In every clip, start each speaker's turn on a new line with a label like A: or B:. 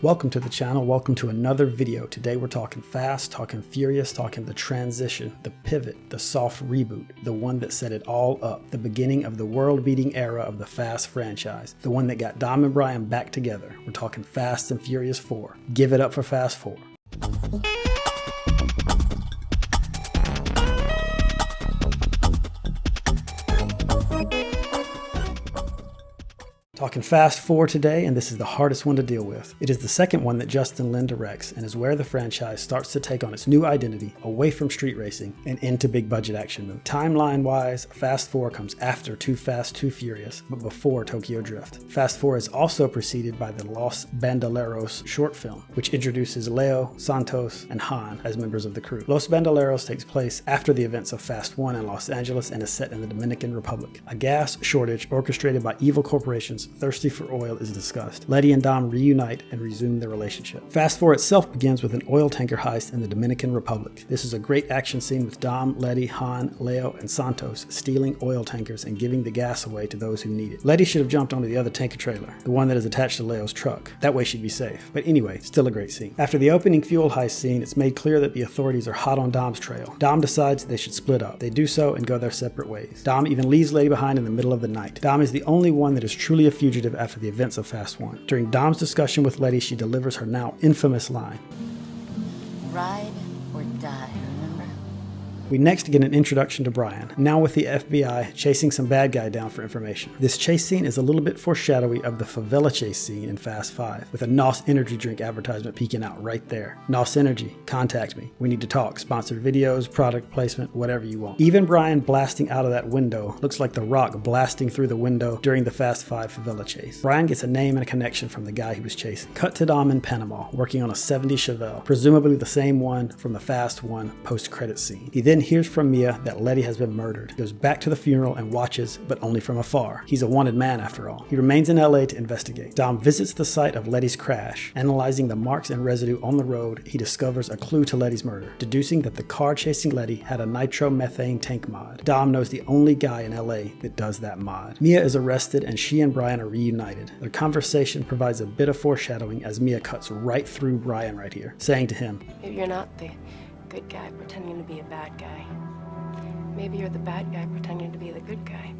A: Welcome to the channel, welcome to another video. Today we're talking fast, talking furious, talking the transition, the pivot, the soft reboot, the one that set it all up, the beginning of the world-beating era of the Fast franchise, the one that got Dom and Brian back together. We're talking Fast and Furious 4. Give it up for Fast 4. Talking Fast 4 today, and this is the hardest one to deal with. It is the second one that Justin Lin directs and is where the franchise starts to take on its new identity away from street racing and into big budget action movie. Timeline-wise, Fast 4 comes after Too Fast, Too Furious, but before Tokyo Drift. Fast 4 is also preceded by the Los Bandoleros short film, which introduces Leo, Santos, and Han as members of the crew. Los Bandoleros takes place after the events of Fast 1 in Los Angeles and is set in the Dominican Republic. A gas shortage orchestrated by evil corporations thirsty for oil is discussed. Letty and Dom reunite and resume their relationship. Fast 4 itself begins with an oil tanker heist in the Dominican Republic. This is a great action scene with Dom, Letty, Han, Leo, and Santos stealing oil tankers and giving the gas away to those who need it. Letty should have jumped onto the other tanker trailer, the one that is attached to Leo's truck. That way she'd be safe. But anyway, still a great scene. After the opening fuel heist scene, it's made clear that the authorities are hot on Dom's trail. Dom decides they should split up. They do so and go their separate ways. Dom even leaves Letty behind in the middle of the night. Dom is the only one that is truly a fugitive after the events of Fast 1. During Dom's discussion with Letty, she delivers her now infamous line.
B: Ride or die, remember?
A: We next get an introduction to Brian, now with the FBI chasing some bad guy down for information. This chase scene is a little bit foreshadowy of the favela chase scene in Fast 5, with a NOS energy drink advertisement peeking out right there. NOS Energy, contact me. We need to talk. Sponsored videos, product placement, whatever you want. Even Brian blasting out of that window looks like The Rock blasting through the window during the Fast 5 favela chase. Brian gets a name and a connection from the guy he was chasing. Cut to Dom in Panama, working on a 70 Chevelle, presumably the same one from the Fast 1 post-credits scene. He then hears from Mia that Letty has been murdered. He goes back to the funeral and watches, but only from afar. He's a wanted man after all. He remains in LA to investigate. Dom visits the site of Letty's crash. Analyzing the marks and residue on the road, he discovers a clue to Letty's murder, deducing that the car chasing Letty had a nitromethane tank mod. Dom knows the only guy in LA that does that mod. Mia is arrested and she and Brian are reunited. Their conversation provides a bit of foreshadowing as Mia cuts right through Brian right here, saying to him,
C: "Maybe you're not the good guy pretending to be a bad guy. Maybe you're the bad guy pretending to be the good guy."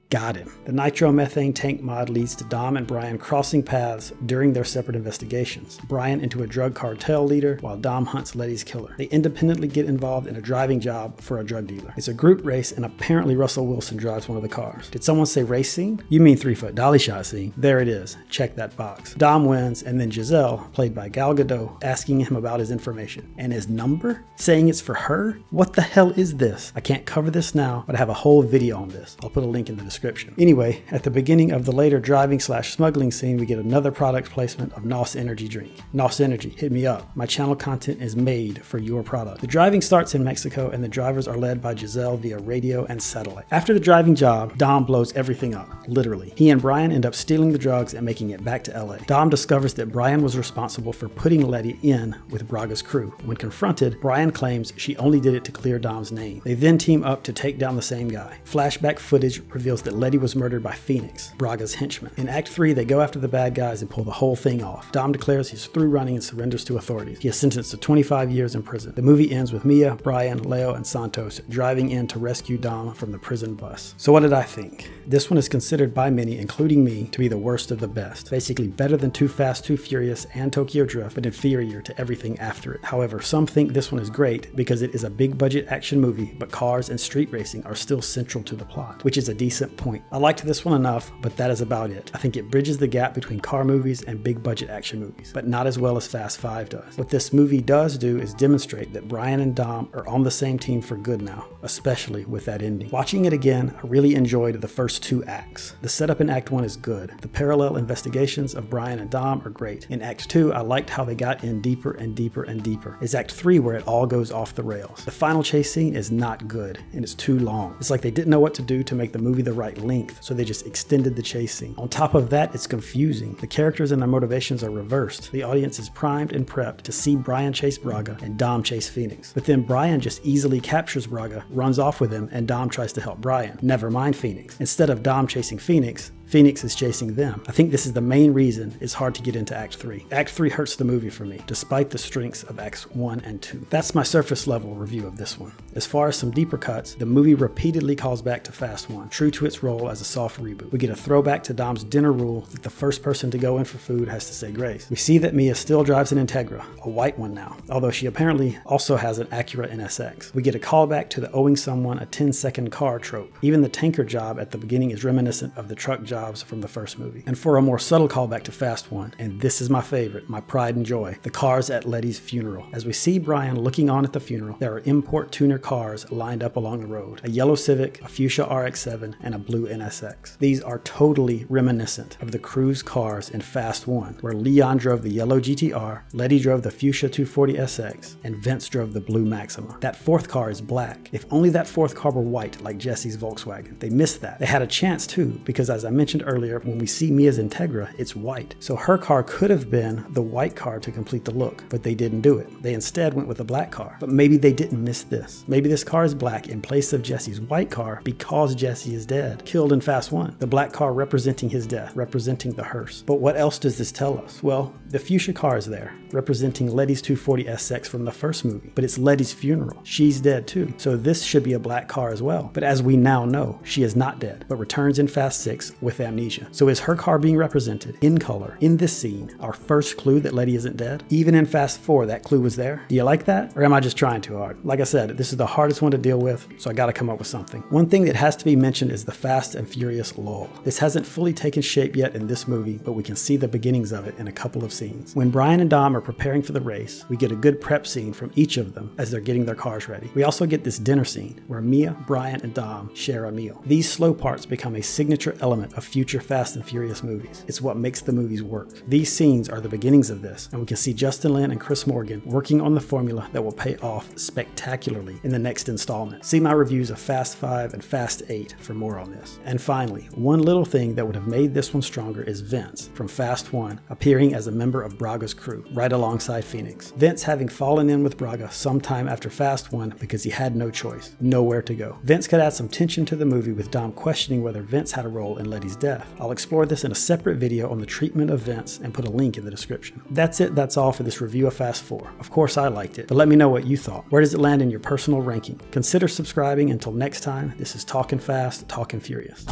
A: Got him. The nitromethane tank mod leads to Dom and Brian crossing paths during their separate investigations. Brian into a drug cartel leader while Dom hunts Letty's killer. They independently get involved in a driving job for a drug dealer. It's a group race and apparently Russell Wilson drives one of the cars. Did someone say race scene? You mean 3-foot dolly shot scene. There it is. Check that box. Dom wins and then Giselle, played by Gal Gadot, asking him about his information. And his number? Saying it's for her? What the hell is this? I can't cover this now, but I have a whole video on this. I'll put a link in the description. Anyway, at the beginning of the later driving/smuggling scene, we get another product placement of NOS Energy drink. NOS Energy, hit me up. My channel content is made for your product. The driving starts in Mexico and the drivers are led by Giselle via radio and satellite. After the driving job, Dom blows everything up, literally. He and Brian end up stealing the drugs and making it back to LA. Dom discovers that Brian was responsible for putting Letty in with Braga's crew. When confronted, Brian claims she only did it to clear Dom's name. They then team up to take down the same guy. Flashback footage reveals that Letty was murdered by Phoenix, Braga's henchman. In Act 3, they go after the bad guys and pull the whole thing off. Dom declares he's through running and surrenders to authorities. He is sentenced to 25 years in prison. The movie ends with Mia, Brian, Leo, and Santos driving in to rescue Dom from the prison bus. So what did I think? This one is considered by many, including me, to be the worst of the best. Basically better than Too Fast, Too Furious and Tokyo Drift, but inferior to everything after it. However, some think this one is great because it is a big budget action movie, but cars and street racing are still central to the plot, which is a decent point. I liked this one enough, but that is about it. I think it bridges the gap between car movies and big budget action movies, but not as well as Fast 5 does. What this movie does do is demonstrate that Brian and Dom are on the same team for good now, especially with that ending. Watching it again, I really enjoyed the first 2 acts. The setup in Act 1 is good. The parallel investigations of Brian and Dom are great. In Act 2, I liked how they got in deeper and deeper and deeper. It's Act 3 where it all goes off the rails. The final chase scene is not good, and it's too long. It's like they didn't know what to do to make the movie the right length, so they just extended the chase scene. On top of that, it's confusing. The characters and their motivations are reversed. The audience is primed and prepped to see Brian chase Braga and Dom chase Phoenix. But then Brian just easily captures Braga, runs off with him, and Dom tries to help Brian. Never mind Phoenix. Instead of Dom chasing Phoenix, Phoenix is chasing them. I think this is the main reason it's hard to get into Act 3. Act 3 hurts the movie for me, despite the strengths of Acts 1 and 2. That's my surface level review of this one. As far as some deeper cuts, the movie repeatedly calls back to Fast 1, true to its role as a soft reboot. We get a throwback to Dom's dinner rule that the first person to go in for food has to say grace. We see that Mia still drives an Integra, a white one now, although she apparently also has an Acura NSX. We get a callback to the owing someone a 10-second car trope. Even the tanker job at the beginning is reminiscent of the truck jobs from the first movie. And for a more subtle callback to Fast 1, and this is my favorite, my pride and joy, the cars at Letty's funeral. As we see Brian looking on at the funeral, there are import tuner cars lined up along the road. A yellow Civic, a fuchsia RX-7, and a blue NSX. These are totally reminiscent of the cruise cars in Fast 1, where Leon drove the yellow GTR, Letty drove the fuchsia 240 SX, and Vince drove the blue Maxima. That fourth car is black. If only that fourth car were white like Jesse's Volkswagen. They missed that. They had a chance too, because as I mentioned earlier, when we see Mia's Integra, it's white. So her car could have been the white car to complete the look, but they didn't do it. They instead went with a black car. But maybe they didn't miss this. Maybe this car is black in place of Jesse's white car because Jesse is dead, killed in Fast 1. The black car representing his death, representing the hearse. But what else does this tell us? Well, the fuchsia car is there, representing Letty's 240 SX from the first movie, but it's Letty's funeral. She's dead too, so this should be a black car as well. But as we now know, she is not dead, but returns in Fast 6 with amnesia. So is her car being represented in color in this scene our first clue that Letty isn't dead? Even in Fast 4, that clue was there. Do you like that? Or am I just trying too hard? Like I said, this is the hardest one to deal with, so I gotta come up with something. One thing that has to be mentioned is the Fast and Furious lull. This hasn't fully taken shape yet in this movie, but we can see the beginnings of it in a couple of scenes. When Brian and Dom are preparing for the race, we get a good prep scene from each of them as they're getting their cars ready. We also get this dinner scene where Mia, Brian, and Dom share a meal. These slow parts become a signature element of future Fast and Furious movies. It's what makes the movies work. These scenes are the beginnings of this, and we can see Justin Lin and Chris Morgan working on the formula that will pay off spectacularly in the next installment. See my reviews of Fast 5 and Fast 8 for more on this. And finally, one little thing that would have made this one stronger is Vince from Fast 1 appearing as a member of Braga's crew, right alongside Phoenix. Vince having fallen in with Braga sometime after Fast 1 because he had no choice, nowhere to go. Vince could add some tension to the movie with Dom questioning whether Vince had a role in Letty's death. I'll explore this in a separate video on the treatment of Vince and put a link in the description. That's it, that's all for this review of Fast 4. Of course I liked it, but let me know what you thought. Where does it land in your personal ranking? Consider subscribing. Until next time, this is Talkin' Fast, Talkin' Furious.